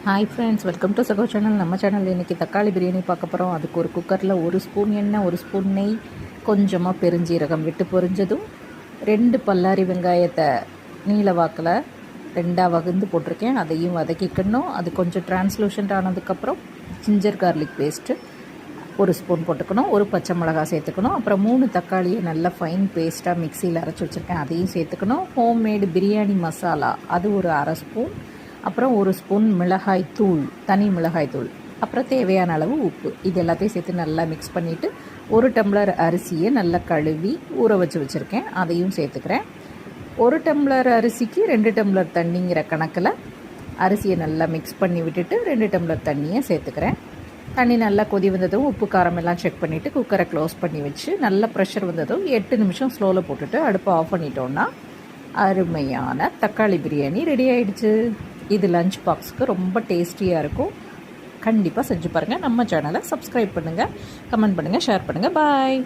Hi friends, welcome to சகோ channel. நம்ம channel இன்றைக்கி தக்காளி பிரியாணி பார்க்க போகிறோம். அதுக்கு ஒரு குக்கரில் 1 ஸ்பூன் எண்ணெய், 1 ஸ்பூன் நெய், கொஞ்சமாக பெருஞ்சீரகம் விட்டு பொரிஞ்சதும் 2 பல்லாரி வெங்காயத்தை நீல வாக்கில் 2ஆக வகுந்து போட்டிருக்கேன். அதையும் வதக்கிக்கணும். அது கொஞ்சம் டிரான்ஸ்லூஷன்ட் ஆனதுக்கப்புறம் ஜிஞ்சர் கார்லிக் பேஸ்ட்டு 1 ஸ்பூன் போட்டுக்கணும். 1 பச்சை மிளகாய் சேர்த்துக்கணும். அப்புறம் 3 தக்காளியை நல்லா ஃபைன் பேஸ்ட்டாக மிக்சியில் அரைச்சி வச்சுருக்கேன், அதையும் சேர்த்துக்கணும். ஹோம்மேடு பிரியாணி மசாலா அது ஒரு அரை ஸ்பூன். அப்புறம் 1 ஸ்பூன் மிளகாய் தூள், தனி மிளகாய் தூள், அப்புறம் தேவையான அளவு உப்பு. இது எல்லாத்தையும் சேர்த்து நல்லா மிக்ஸ் பண்ணிவிட்டு 1 டம்ளர் அரிசியை நல்லா கழுவி ஊற வச்சுருக்கேன், அதையும் சேர்த்துக்கிறேன். 1 டம்ளர் அரிசிக்கு 2 டம்ளர் தண்ணிங்கிற கணக்கில் அரிசியை நல்லா மிக்ஸ் பண்ணி விட்டுட்டு 2 டம்ளர் தண்ணியை சேர்த்துக்கிறேன். தண்ணி நல்லா கொதி வந்ததும் உப்பு காரம் எல்லாம் செக் பண்ணிவிட்டு குக்கரை க்ளோஸ் பண்ணி வச்சு நல்லா ப்ரெஷர் வந்ததும் 8 நிமிஷம் ஸ்லோவில் போட்டுட்டு அடுப்பை ஆஃப் பண்ணிட்டோன்னா அருமையான தக்காளி பிரியாணி ரெடி ஆகிடுச்சு. இது லஞ்ச் பாக்ஸுக்கு ரொம்ப டேஸ்டியாக இருக்கும். கண்டிப்பாக செஞ்சு பாருங்கள். நம்ம சேனலை சப்ஸ்கிரைப் பண்ணுங்கள், கமெண்ட் பண்ணுங்கள், ஷேர் பண்ணுங்கள். பாய்.